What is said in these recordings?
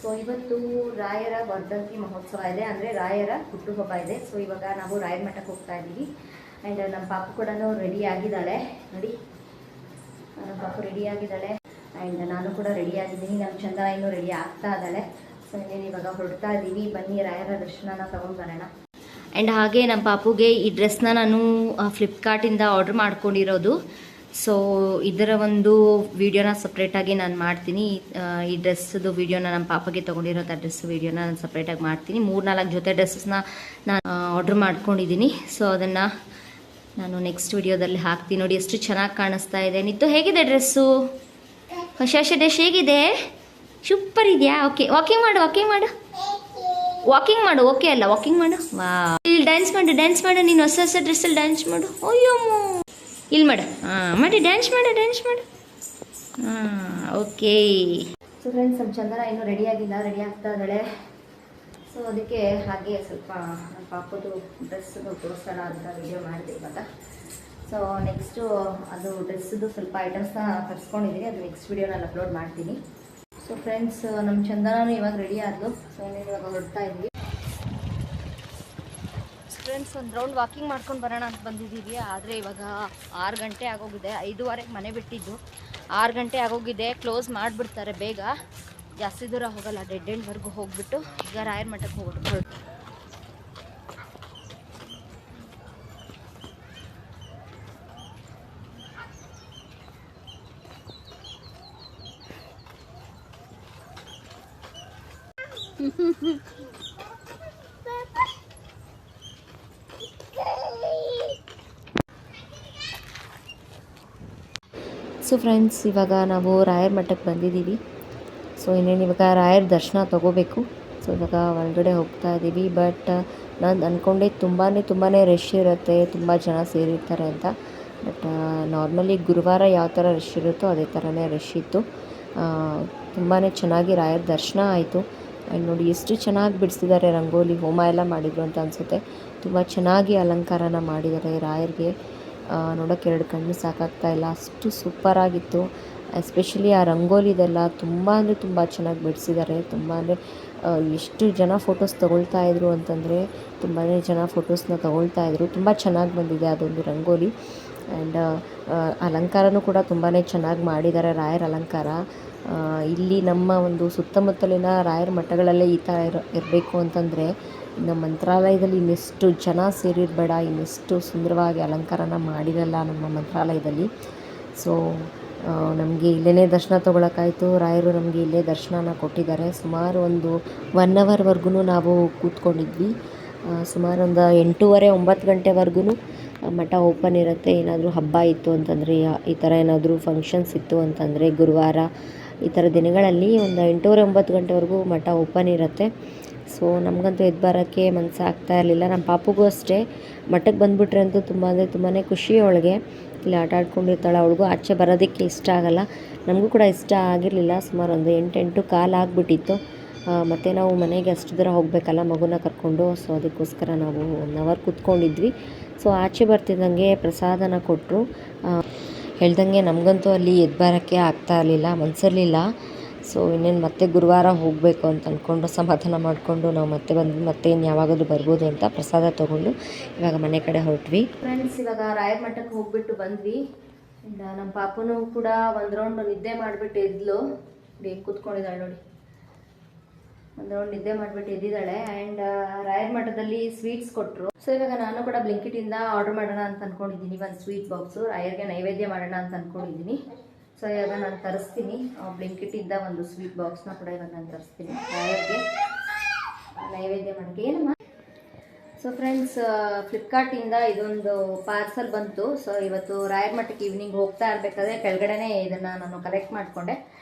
So ಇವತ್ತು ರಾಯರ ವರ್ಧಂತಿ ಮಹೋತ್ಸವ ಇದೆ, ಅಂದರೆ ರಾಯರ ಹುಟ್ಟುಹಬ್ಬ ಇದೆ. ಸೊ ಇವಾಗ ನಾವು ರಾಯರ ಮಠಕ್ಕೆ ಹೋಗ್ತಾ ಇದ್ದೀವಿ. ಆ್ಯಂಡ್ ನಮ್ಮ ಪಾಪು ಕೂಡ ರೆಡಿ ಆಗಿದ್ದಾಳೆ ನೋಡಿ, ನಮ್ಮ ಪಾಪು ರೆಡಿ ಆಗಿದ್ದಾಳೆ. ಆ್ಯಂಡ್ ನಾನು ಕೂಡ ರೆಡಿ ಆಗಿದ್ದೀನಿ. ನಮ್ಮ ಚಂದನ ಇನ್ನೂ ರೆಡಿ ಆಗ್ತಾ ಇದ್ದಾಳೆ. ಸೊ ಇನ್ನೇನು ಇವಾಗ ಹೊರಡ್ತಾ ಇದ್ದೀವಿ, ಬನ್ನಿ ರಾಯರ ದರ್ಶನನ ತೊಗೊಂಡು ಬರೋಣ. ಆ್ಯಂಡ್ ಹಾಗೆ ನಮ್ಮ ಪಾಪುಗೆ ಈ ಡ್ರೆಸ್ನ ನಾನು ಫ್ಲಿಪ್ಕಾರ್ಟಿಂದ ಆರ್ಡ್ರ್ ಮಾಡ್ಕೊಂಡಿರೋದು. ಸೊ ಇದರ ಒಂದು ವಿಡಿಯೋನ ಸಪ್ರೇಟಾಗಿ ನಾನು ಮಾಡ್ತೀನಿ. ಈ ಡ್ರೆಸ್ಸದು ವಿಡಿಯೋನ ನಮ್ಮ ಪಾಪಗೆ ತೊಗೊಂಡಿರೋಂಥ ಡ್ರೆಸ್ ವಿಡಿಯೋನ ನಾನು ಸಪ್ರೇಟಾಗಿ ಮಾಡ್ತೀನಿ. 3-4 ಜೊತೆ ಡ್ರೆಸ್ಸಸ್ನ ನಾನು ಆರ್ಡ್ರ್ ಮಾಡ್ಕೊಂಡಿದ್ದೀನಿ. ಸೊ ಅದನ್ನು ನಾನು ನೆಕ್ಸ್ಟ್ ವಿಡಿಯೋದಲ್ಲಿ ಹಾಕ್ತೀನಿ. ನೋಡಿ ಎಷ್ಟು ಚೆನ್ನಾಗಿ ಕಾಣಿಸ್ತಾ ಇದೆ. ನಿತ್ತು ಹೇಗಿದೆ ಡ್ರೆಸ್ಸು? ಹೊಸ ಡ್ರೆಸ್ ಹೇಗಿದೆ? ಸೂಪರ್ ಇದೆಯಾ? ಓಕೆ, ವಾಕಿಂಗ್ ಮಾಡು ಓಕೆ ಅಲ್ಲ, ವಾಕಿಂಗ್ ಮಾಡು. ವಾ, ಇಲ್ಲಿ ಡ್ಯಾನ್ಸ್ ಮಾಡು ನೀನು ಹೊಸ ಡ್ರೆಸ್ಸಲ್ಲಿ ಡ್ಯಾನ್ಸ್ ಮಾಡು. ಅಯ್ಯೋ ಇಲ್ಲಿ ಮಾಡು, ಮಾಡಿ ಡ್ಯಾನ್ಸ್ ಮಾಡು. ಓಕೆ. ಸೊ ಫ್ರೆಂಡ್ಸ್, ನಮ್ಮ ಚಂದನ ಇನ್ನೂ ರೆಡಿ ಆಗ್ತಾ ಇದ್ದಾಳೆ. ಸೊ ಅದಕ್ಕೆ ಹಾಗೆ ಸ್ವಲ್ಪ ಪಾಪದು ಡ್ರೆಸ್ಸದು ತೋರಿಸೋಣ ಅಂತ ವಿಡಿಯೋ ಮಾಡಿದೆ ಇವಾಗ. ಸೊ ನೆಕ್ಸ್ಟು ಅದು ಡ್ರೆಸ್ಸದು ಸ್ವಲ್ಪ ಐಟಮ್ಸ್ನ ತರಿಸ್ಕೊಂಡಿದ್ದೀನಿ, ಅದು ನೆಕ್ಸ್ಟ್ ವಿಡಿಯೋನಲ್ಲಿ ಅಪ್ಲೋಡ್ ಮಾಡ್ತೀನಿ. ಸೊ ಫ್ರೆಂಡ್ಸ್, ನಮ್ಮ ಚಂದನೂ ಇವಾಗ ರೆಡಿ ಆದಳು. ಸೊ ಇವಾಗ ಹೊರಡ್ತಾ ಇದ್ವಿ. ಫ್ರೆಂಡ್ಸ್, ಒಂದು ರೌಂಡ್ ವಾಕಿಂಗ್ ಮಾಡ್ಕೊಂಡು ಬರೋಣ ಅಂತ ಬಂದಿದ್ದೀವಿ. ಆದರೆ ಇವಾಗ 6 ಗಂಟೆ ಆಗೋಗಿದೆ. 5:15 ಮನೆ ಬಿಟ್ಟಿದ್ದು, 6 ಗಂಟೆ ಆಗೋಗಿದೆ. ಕ್ಲೋಸ್ ಮಾಡಿಬಿಡ್ತಾರೆ ಬೇಗ, ಜಾಸ್ತಿ ದೂರ ಹೋಗಲ್ಲ. ಡೆಡ್ ಎಂಡ್ವರೆಗೂ ಹೋಗ್ಬಿಟ್ಟು ಈಗ ರಾಯರ ಮಠಕ್ಕೆ ಹೋಗ್ಬಿಟ್ಟು ಸೊ ಫ್ರೆಂಡ್ಸ್, ಇವಾಗ ನಾವು ರಾಯರ ಮಠಕ್ಕೆ ಬಂದಿದ್ದೀವಿ. ಸೊ ಇನ್ನೇನು ಇವಾಗ ರಾಯರ ದರ್ಶನ ತೊಗೋಬೇಕು. ಸೊ ಇವಾಗ ಒಳಗಡೆ ಹೋಗ್ತಾ ಇದ್ದೀವಿ. ಬಟ್ ನಾನು ಅಂದ್ಕೊಂಡೆ ತುಂಬಾ ರಶ್ ಇರುತ್ತೆ, ತುಂಬ ಜನ ಸೇರಿರ್ತಾರೆ ಅಂತ. ಬಟ್ ನಾರ್ಮಲಿ ಗುರುವಾರ ಯಾವ ಥರ ರಶ್ ಇರುತ್ತೋ ಅದೇ ಥರನೇ ರಶ್ ಇತ್ತು. ತುಂಬಾ ಚೆನ್ನಾಗಿ ರಾಯರ ದರ್ಶನ ಆಯಿತು. ಆ್ಯಂಡ್ ನೋಡಿ ಎಷ್ಟು ಚೆನ್ನಾಗಿ ಬಿಡಿಸಿದ್ದಾರೆ, ರಂಗೋಲಿ ಹೋಮ ಎಲ್ಲ ಮಾಡಿದ್ರು ಅಂತ ಅನಿಸುತ್ತೆ. ತುಂಬ ಚೆನ್ನಾಗಿ ಅಲಂಕಾರನ ಮಾಡಿದ್ದಾರೆ ರಾಯರಿಗೆ. ನೋಡೋಕ್ಕೆ 2 ಕಣ್ಣು ಸಾಕಾಗ್ತಾ ಇಲ್ಲ, ಅಷ್ಟು ಸೂಪರಾಗಿತ್ತು. ಎಸ್ಪೆಷಲಿ ಆ ರಂಗೋಲಿದೆಲ್ಲ ತುಂಬ ಚೆನ್ನಾಗಿ ಬಿಡಿಸಿದ್ದಾರೆ. ಎಷ್ಟು ಜನ ಫೋಟೋಸ್ ತೊಗೊಳ್ತಾಯಿದ್ರು ಅಂತಂದರೆ ತುಂಬಾ ಜನ ಫೋಟೋಸ್ನ ತೊಗೊಳ್ತಾಯಿದ್ರು. ತುಂಬ ಚೆನ್ನಾಗಿ ಬಂದಿದೆ ಅದೊಂದು ರಂಗೋಲಿ. ಆ್ಯಂಡ್ ಅಲಂಕಾರನೂ ಕೂಡ ತುಂಬಾ ಚೆನ್ನಾಗಿ ಮಾಡಿದ್ದಾರೆ ರಾಯರ ಅಲಂಕಾರ. ಇಲ್ಲಿ ನಮ್ಮ ಒಂದು ಸುತ್ತಮುತ್ತಲಿನ ರಾಯರ ಮಠಗಳಲ್ಲೇ ಈ ಥರ ಇರಬೇಕು ಅಂತಂದರೆ ನಮ್ಮ ಮಂತ್ರಾಲಯದಲ್ಲಿ ಇನ್ನೆಷ್ಟು ಜನ ಸೇರಿರಬೇಡ, ಇನ್ನೆಷ್ಟು ಸುಂದರವಾಗಿ ಅಲಂಕಾರನ ಮಾಡಿರಲ್ಲ ನಮ್ಮ ಮಂತ್ರಾಲಯದಲ್ಲಿ. ಸೊ ನಮಗೆ ಇಲ್ಲೇ ದರ್ಶನ ತೊಗೊಳಕ್ಕಾಯಿತು. ರಾಯರು ನಮಗೆ ಇಲ್ಲೇ ದರ್ಶನನ ಕೊಟ್ಟಿದ್ದಾರೆ. ಸುಮಾರು ಒಂದು 1 ಅವರ್ವರೆಗೂ ನಾವು ಕೂತ್ಕೊಂಡಿದ್ವಿ. ಸುಮಾರು ಒಂದು 8:30-9 ಗಂಟೆವರೆಗೂ ಮಠ ಓಪನ್ ಇರುತ್ತೆ. ಏನಾದರೂ ಹಬ್ಬ ಇತ್ತು ಅಂತಂದರೆ, ಈ ಥರ ಏನಾದರೂ ಫಂಕ್ಷನ್ಸ್ ಇತ್ತು ಅಂತಂದರೆ, ಗುರುವಾರ ಈ ಥರ ದಿನಗಳಲ್ಲಿ ಒಂದು 8:30-9 ಗಂಟೆವರೆಗೂ ಮಠ ಓಪನ್ ಇರುತ್ತೆ. ಸೊ ನಮಗಂತೂ ಎದ್ದು ಬರೋಕ್ಕೆ ಮನಸ್ಸು ಆಗ್ತಾ ಇರಲಿಲ್ಲ. ನಮ್ಮ ಪಾಪುಗೂ ಅಷ್ಟೇ. ಮಠಕ್ಕೆ ಬಂದುಬಿಟ್ರೆ ಅಂತೂ ತುಂಬಾ ಖುಷಿ ಅವಳಿಗೆ. ಇಲ್ಲಿ ಆಟ ಆಡ್ಕೊಂಡಿರ್ತಾಳೆ. ಅವಳಿಗೂ ಆಚೆ ಬರೋದಕ್ಕೆ ಇಷ್ಟ ಆಗಲ್ಲ. ನಮಗೂ ಕೂಡ ಇಷ್ಟ ಆಗಿರಲಿಲ್ಲ. ಸುಮಾರು ಒಂದು 8-8:15 ಆಗಿಬಿಟ್ಟಿತ್ತು. ಮತ್ತು ನಾವು ಮನೆಗೆ ಅಷ್ಟು ದೂರ ಹೋಗಬೇಕಲ್ಲ ಮಗುನ ಕರ್ಕೊಂಡು. ಸೊ ಅದಕ್ಕೋಸ್ಕರ ನಾವು 1 ಅವರ್ ಕೂತ್ಕೊಂಡಿದ್ವಿ. ಸೊ ಆಚೆ ಬರ್ತಿದ್ದಂಗೆ ಪ್ರಸಾದನ ಕೊಟ್ಟರು. ಹೇಳ್ದಂಗೆ ನಮಗಂತೂ ಅಲ್ಲಿ ಎದ್ದು ಬರೋಕ್ಕೆ ಆಗ್ತಾ ಇರಲಿಲ್ಲ, ಮನಸ್ಸಿರಲಿಲ್ಲ. ಸೊ ಇನ್ನೇನು ಮತ್ತೆ ಗುರುವಾರ ಹೋಗಬೇಕು ಅಂತ ಅಂದ್ಕೊಂಡು ಸಮಾಧಾನ ಮಾಡಿಕೊಂಡು ನಾವು ಮತ್ತೆ ಯಾವಾಗಾದರೂ ಬರ್ಬೋದು ಅಂತ ಪ್ರಸಾದ ತೊಗೊಂಡು ಇವಾಗ ಮನೆ ಕಡೆ ಹೊರಟ್ವಿ. ಫ್ರೆಂಡ್ಸ್, ಇವಾಗ ರಾಯರ ಮಠಕ್ಕೆ ಹೋಗ್ಬಿಟ್ಟು ಬಂದ್ವಿ. ನಮ್ಮ ಪಾಪನೂ ಕೂಡ ಒಂದು ರೌಂಡ್ ನಿದ್ದೆ ಮಾಡಿಬಿಟ್ಟು ಎದ್ಲು. ಕೂತ್ಕೊಂಡಿದ್ದಾಳೆ ನೋಡಿ, ಒಂದು ರೌಂಡ್ ನಿದ್ದೆ ಮಾಡಿಬಿಟ್ಟು ಎದ್ದಿದ್ದಾಳೆ. ಆ್ಯಂಡ್ ರಾಯರ ಮಠದಲ್ಲಿ ಸ್ವೀಟ್ಸ್ ಕೊಟ್ಟರು. ಸೊ ಇವಾಗ ನಾನು ಕೂಡ ಬ್ಲಿಂಕಿಟಿಂದ ಆರ್ಡರ್ ಮಾಡೋಣ ಅಂತ ಅಂದ್ಕೊಂಡಿದ್ದೀನಿ. ಒಂದು ಸ್ವೀಟ್ ಬಾಕ್ಸು ರಾಯರಿಗೆ ನೈವೇದ್ಯ ಮಾಡೋಣ ಅಂತ ಅಂದ್ಕೊಂಡಿದ್ದೀನಿ. ಸೊ ಇವಾಗ ನಾನು ತರಿಸ್ತೀನಿ. ಬ್ಲಿಂಕಿಟಿಂದ ಒಂದು ಸ್ವೀಟ್ ಬಾಕ್ಸ್ನ ಕೂಡ ಇವಾಗ ನಾನು ತರಿಸ್ತೀನಿ ರಾಯರಿಗೆ ನೈವೇದ್ಯ ಮಾಡೋಕ್ಕೆ. ಏನಮ್ಮ? ಸೊ ಫ್ರೆಂಡ್ಸ್, ಫ್ಲಿಪ್ಕಾರ್ಟಿಂದ ಇದೊಂದು ಪಾರ್ಸಲ್ ಬಂತು. ಸೊ ಇವತ್ತು ರಾಯರ ಮಠಕ್ಕೆ ಈವ್ನಿಂಗ್ ಹೋಗ್ತಾ ಇರಬೇಕಾದ್ರೆ ಕೆಳಗಡೆನೇ ಇದನ್ನು ನಾನು ಕಲೆಕ್ಟ್ ಮಾಡಿಕೊಂಡೆ.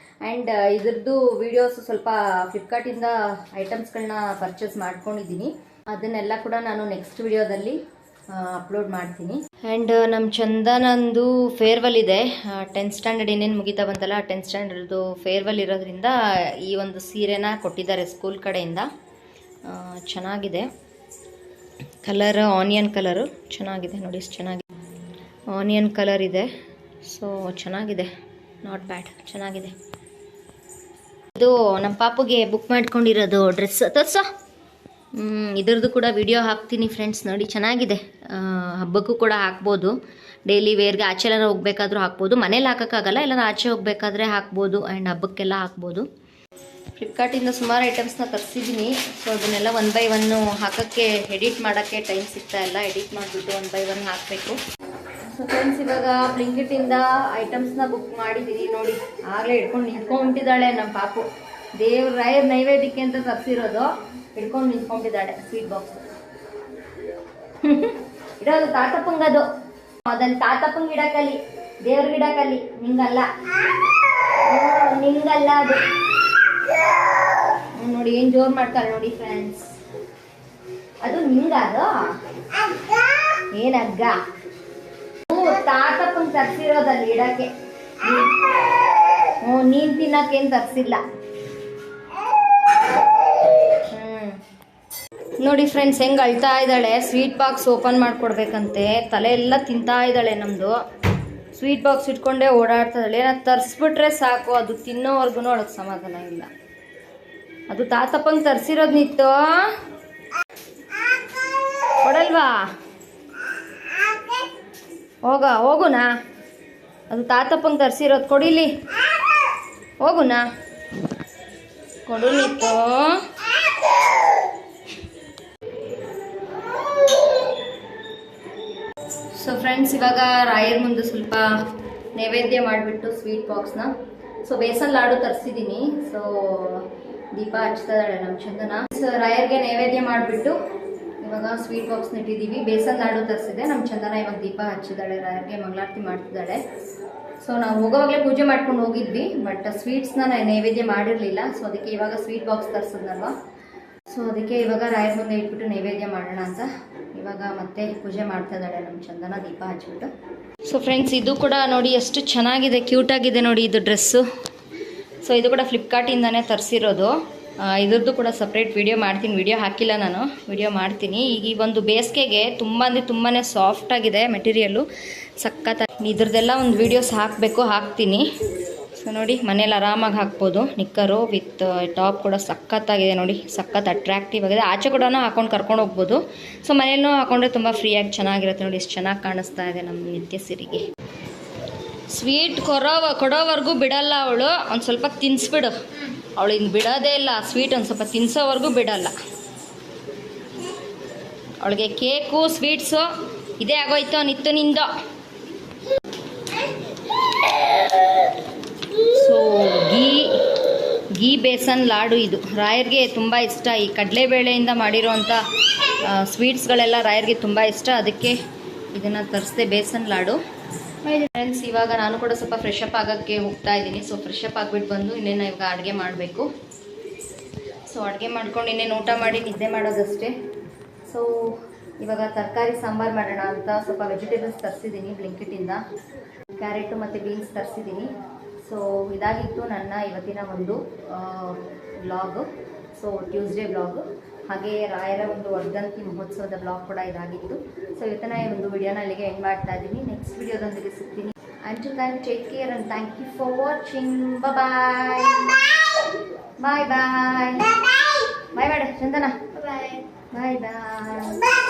ಆ್ಯಂಡ್ ಇದ್ರದ್ದು ವೀಡಿಯೋಸ್ ಸ್ವಲ್ಪ ಫ್ಲಿಪ್ಕಾರ್ಟಿಂದ ಐಟಮ್ಸ್ಗಳನ್ನ ಪರ್ಚೇಸ್ ಮಾಡ್ಕೊಂಡಿದ್ದೀನಿ. ಅದನ್ನೆಲ್ಲ ಕೂಡ ನಾನು ನೆಕ್ಸ್ಟ್ ವಿಡಿಯೋದಲ್ಲಿ ಅಪ್ಲೋಡ್ ಮಾಡ್ತೀನಿ. ಆ್ಯಂಡ್ ನಮ್ಮ ಚಂದನಂದು ಫೇರ್ವೆಲ್ ಇದೆ. 10th ಸ್ಟ್ಯಾಂಡರ್ಡ್ ಇನ್ನೇನು ಮುಗಿತಾ ಬಂತಲ್ಲ, 10th ಸ್ಟ್ಯಾಂಡರ್ಡ್ದು ಫೇರ್ವೆಲ್ ಇರೋದ್ರಿಂದ ಈ ಒಂದು ಸೀರೆನ ಕೊಟ್ಟಿದ್ದಾರೆ ಸ್ಕೂಲ್ ಕಡೆಯಿಂದ. ಚೆನ್ನಾಗಿದೆ ಕಲರ್, ಆನಿಯನ್ ಕಲರು ಚೆನ್ನಾಗಿದೆ ನೋಡಿ, ಎಷ್ಟು ಚೆನ್ನಾಗಿದೆ. ಆನಿಯನ್ ಕಲರ್ ಇದೆ. ಸೊ ಚೆನ್ನಾಗಿದೆ, ನಾಟ್ ಬ್ಯಾಡ್, ಚೆನ್ನಾಗಿದೆ. ಇದು ನಮ್ಮ ಪಾಪುಗೆ ಬುಕ್ ಮಾಡ್ಕೊಂಡಿರೋದು ಡ್ರೆಸ್ ತೋರ್ಸೋ. ಇದ್ರದ್ದು ಕೂಡ ವಿಡಿಯೋ ಹಾಕ್ತೀನಿ ಫ್ರೆಂಡ್ಸ್, ನೋಡಿ ಚೆನ್ನಾಗಿದೆ. ಹಬ್ಬಕ್ಕೂ ಕೂಡ ಹಾಕ್ಬೋದು, ಡೈಲಿ ವೇರ್ಗೆ ಆಚೆ ಎಲ್ಲ ಹೋಗ್ಬೇಕಾದ್ರೂ ಹಾಕ್ಬೋದು. ಮನೇಲಿ ಹಾಕೋಕ್ಕಾಗಲ್ಲ, ಎಲ್ಲ ಆಚೆ ಹೋಗ್ಬೇಕಾದ್ರೆ ಹಾಕ್ಬೋದು ಆ್ಯಂಡ್ ಹಬ್ಬಕ್ಕೆಲ್ಲ ಹಾಕ್ಬೋದು. ಫ್ಲಿಪ್ಕಾರ್ಟಿಂದ ಸುಮಾರು ಐಟಮ್ಸ್ನ ತರಿಸಿದ್ದೀನಿ. ಸೊ ಅದನ್ನೆಲ್ಲ 1 by 1 ಹಾಕೋಕ್ಕೆ ಎಡಿಟ್ ಮಾಡೋಕ್ಕೆ ಟೈಮ್ ಸಿಗ್ತಾ ಇಲ್ಲ. ಎಡಿಟ್ ಮಾಡಿಬಿಟ್ಟು 1 by 1 ಹಾಕಬೇಕು. ಸೊ ಫ್ರೆಂಡ್ಸ್, ಇವಾಗ ಬ್ಲಿಂಕಿಟಿಂದ ಐಟಮ್ಸ್ನ ಬುಕ್ ಮಾಡಿದ್ದೀನಿ. ನೋಡಿ ಆಗಲೇ ಹಿಡ್ಕೊಂಡು ನಿಂತ್ಕೊಂಡ್ಬಿಟ್ಟಿದ್ದಾಳೆ ನಮ್ಮ ಪಾಪು. ರಾಯರ್ ನೈವೇದ್ಯಕ್ಕೆ ಅಂತ ತರಿಸಿರೋದು ಹಿಡ್ಕೊಂಡು ನಿಂತ್ಕೊಂಡಿದ್ದಾಳೆ. ಸ್ವೀಟ್ ಬಾಕ್ಸ್ ಇಡೋದು ತಾತಪ್ಪಂಗದು, ಅದನ್ನು ತಾತಪ್ಪಂಗೆ ಇಡಕ್ಕಲ್ಲಿ, ದೇವ್ರಿಗೆ ಇಡಕ್ಕಲ್ಲಿ, ನಿಂಗಲ್ಲ ಅದು. ನೋಡಿ ಏನ್ ಜೋರ್ ಮಾಡ್ತಾಳೆ ನೋಡಿ ಫ್ರೆಂಡ್ಸ್. ಅದು ನಿಂಗದು ಏನಗ್ಗ ತಾತಪ್ಪಂಗೆ ತರಿಸಿರೋದಲ್ಲಿ ಇಡಕ್ಕೆ. ನೀನ್ ತಿನ್ನಕ್ಕೇನು ತರಿಸಿಲ್ಲ. ನೋಡಿ ಫ್ರೆಂಡ್ಸ್ ಹೆಂಗೆ ಅಳ್ತಾ ಇದ್ದಾಳೆ. ಸ್ವೀಟ್ ಬಾಕ್ಸ್ ಓಪನ್ ಮಾಡಿಕೊಡ್ಬೇಕಂತೆ, ತಲೆ ಎಲ್ಲ ತಿಂತಾ ಇದ್ದಾಳೆ ನಮ್ಮದು. ಸ್ವೀಟ್ ಬಾಕ್ಸ್ ಇಟ್ಕೊಂಡೇ ಓಡಾಡ್ತಾ ಇದ್ದಾಳೆ. ಏನಾದ್ರು ತರಿಸ್ಬಿಟ್ರೆ ಸಾಕು, ಅದು ತಿನ್ನೋವರೆಗೂ ಅವಳಿಗೆ ಸಮಾಧಾನ ಇಲ್ಲ. ಅದು ತಾತಪ್ಪಂಗೆ ತರಿಸಿರೋದು ನಿತ್ತು ಕೊಡಲ್ವಾ? ಹೋಗುನಾ? ಅದು ತಾತಪ್ಪಂಗೆ ತರಿಸಿರೋದು ಕೊಡಿಲಿ, ಹೋಗುನಾ? ಕೊಡು ನಿತ್ತು. ಸೊ ಫ್ರೆಂಡ್ಸ್, ಇವಾಗ ರಾಯರ್ ಮುಂದೆ ಸ್ವಲ್ಪ ನೈವೇದ್ಯ ಮಾಡಿಬಿಟ್ಟು ಸ್ವೀಟ್ ಬಾಕ್ಸ್ನ, ಸೊ ಬೇಸನ್ ಲಾಡು ತರಿಸಿದ್ದೀನಿ. ಸೊ ದೀಪ ಹಚ್ತಾ ಇದ್ದಾಳೆ ನಮ್ಮ ಚಂದನ. ಸೊ ರಾಯರ್ಗೆ ನೈವೇದ್ಯ ಮಾಡಿಬಿಟ್ಟು ಇವಾಗ ಸ್ವೀಟ್ ಬಾಕ್ಸ್ನ ಇಟ್ಟಿದ್ದೀವಿ. ಬೇಸನ್ ಲಾಡು ತರಿಸಿದೆ. ನಮ್ಮ ಚಂದನ ಇವಾಗ ದೀಪ ಹಚ್ಚಿದ್ದಾಳೆ, ರಾಯರ್ಗೆ ಮಂಗಳಾರತಿ ಮಾಡ್ತಿದ್ದಾಳೆ. ಸೊ ನಾವು ಹೋಗೋವಾಗಲೇ ಪೂಜೆ ಮಾಡ್ಕೊಂಡು ಹೋಗಿದ್ವಿ, ಬಟ್ ಸ್ವೀಟ್ಸ್ನ ನಾನು ನೈವೇದ್ಯ ಮಾಡಿರಲಿಲ್ಲ. ಸೊ ಅದಕ್ಕೆ ಇವಾಗ ಸ್ವೀಟ್ ಬಾಕ್ಸ್ ತರಿಸಿದ್ನಲ್ವ, ಸೊ ಅದಕ್ಕೆ ಇವಾಗ ರಾಯರ್ ಮುಂದೆ ಇಟ್ಬಿಟ್ಟು ನೈವೇದ್ಯ ಮಾಡೋಣ ಅಂತ ಇವಾಗ ಮತ್ತೆ ಪೂಜೆ ಮಾಡ್ತಾ ಇದ್ದಾಳೆ ನಮ್ಮ ಚಂದನ ದೀಪ ಹಚ್ಬಿಟ್ಟು. ಸೊ ಫ್ರೆಂಡ್ಸ್, ಇದು ಕೂಡ ನೋಡಿ ಎಷ್ಟು ಚೆನ್ನಾಗಿದೆ, ಕ್ಯೂಟಾಗಿದೆ ನೋಡಿ ಇದು ಡ್ರೆಸ್ಸು. ಸೊ ಇದು ಕೂಡ ಫ್ಲಿಪ್ಕಾರ್ಟಿಂದನೇ ತರಿಸಿರೋದು. ಇದ್ರದ್ದು ಕೂಡ ಸಪ್ರೇಟ್ ವಿಡಿಯೋ ಮಾಡ್ತೀನಿ. ವಿಡಿಯೋ ಹಾಕಿಲ್ಲ ನಾನು, ವಿಡಿಯೋ ಮಾಡ್ತೀನಿ. ಈಗ ಈ ಒಂದು ಬೇಸಿಗೆಗೆ ತುಂಬ ಅಂದರೆ ತುಂಬಾ ಸಾಫ್ಟಾಗಿದೆ ಮೆಟೀರಿಯಲ್ಲು, ಸಖತ್. ಇದ್ರದ್ದೆಲ್ಲ ಒಂದು ವೀಡಿಯೋಸ್ ಹಾಕ್ತೀನಿ. ಸೊ ನೋಡಿ ಮನೇಲಿ ಆರಾಮಾಗಿ ಹಾಕ್ಬೋದು. ನಿಕ್ಕರು ವಿತ್ ಟಾಪ್ ಕೂಡ ಸಖತ್ತಾಗಿದೆ ನೋಡಿ, ಸಖತ್ ಅಟ್ರಾಕ್ಟಿವ್ ಆಗಿದೆ. ಆಚೆ ಕೂಡ ಹಾಕೊಂಡು ಕರ್ಕೊಂಡು ಹೋಗ್ಬೋದು. ಸೊ ಮನೇಲೂ ಹಾಕೊಂಡ್ರೆ ತುಂಬ ಫ್ರೀಯಾಗಿ ಚೆನ್ನಾಗಿರುತ್ತೆ ನೋಡಿ. ಎಷ್ಟು ಚೆನ್ನಾಗಿ ಕಾಣಿಸ್ತಾ ಇದೆ ನಮ್ಮ ನಿತ್ಯ ಸಿರಿಗೆ. ಸ್ವೀಟ್ ಕೊಡೋವರೆಗೂ ಬಿಡಲ್ಲ ಅವಳು. ಒಂದು ಸ್ವಲ್ಪ ತಿನ್ನಿಸ್ಬಿಡು. ಅವಳು ಇನ್ನು ಬಿಡೋದೇ ಇಲ್ಲ ಸ್ವೀಟ್, ಒಂದು ಸ್ವಲ್ಪ ತಿನ್ಸೋವರೆಗೂ ಬಿಡಲ್ಲ. ಅವಳಿಗೆ ಕೇಕು ಸ್ವೀಟ್ಸು ಇದೇ ಆಗೋಯ್ತು ನಿತ್ತು ನಿಂದು. ಸೊ ಗೀ ಬೇಸನ್ ಲಾಡು ಇದು ರಾಯರ್ಗೆ ತುಂಬ ಇಷ್ಟ. ಈ ಕಡಲೆಬೇಳೆಯಿಂದ ಮಾಡಿರೋವಂಥ ಸ್ವೀಟ್ಸ್ಗಳೆಲ್ಲ ರಾಯರ್ಗೆ ತುಂಬ ಇಷ್ಟ, ಅದಕ್ಕೆ ಇದನ್ನು ತರಿಸಿದೆ, ಬೇಸನ್ ಲಾಡು. ಫ್ರೆಂಡ್ಸ್, ಇವಾಗ ನಾನು ಕೂಡ ಸ್ವಲ್ಪ ಫ್ರೆಶ್ ಅಪ್ ಆಗೋಕ್ಕೆ ಹೋಗ್ತಾ ಇದ್ದೀನಿ. ಸೊ ಫ್ರೆಶ್ ಅಪ್ ಆಗಿಬಿಟ್ಟು ಬಂದು ಇನ್ನೇನು ಇವಾಗ ಅಡುಗೆ ಮಾಡಬೇಕು. ಸೊ ಅಡುಗೆ ಮಾಡ್ಕೊಂಡು ಇನ್ನೇನು ಊಟ ಮಾಡಿ ನಿದ್ದೆ ಮಾಡೋದಷ್ಟೇ. ಸೊ ಇವಾಗ ತರಕಾರಿ ಸಾಂಬಾರು ಮಾಡೋಣ ಅಂತ ಸ್ವಲ್ಪ ವೆಜಿಟೇಬಲ್ಸ್ ತರಿಸಿದ್ದೀನಿ ಬ್ಲಿಂಕಿಟಿಂದ. ಕ್ಯಾರೆಟು ಮತ್ತು ಬೀನ್ಸ್ ತರಿಸಿದ್ದೀನಿ. ಸೊ ಇದಾಗಿತ್ತು ನನ್ನ ಇವತ್ತಿನ ಒಂದು ವ್ಲಾಗು. ಸೊ ಟ್ಯೂಸ್ಡೇ ವ್ಲಾಗು, ಹಾಗೆ ರಾಯರ ಒಂದು ವರ್ಧಂತಿ ಮಹೋತ್ಸವದ ಬ್ಲಾಗ್ ಕೂಡ ಇದಾಗಿತ್ತು. ಸೊ ಇವತ್ತಿನ ಈ ಒಂದು ವಿಡಿಯೋನ ಅಲ್ಲಿಗೆ ಎಂಡ್ ಮಾಡ್ತಾ ಇದ್ದೀನಿ. ನೆಕ್ಸ್ಟ್ ವಿಡಿಯೋದೊಂದಿಗೆ ಸಿಗ್ತೀನಿ. Until then take care and thank you for watching. Bye bye bye bye bye ಮಾಡು ಚಂದನ. ಬಾಯ್ ಬಾಯ್.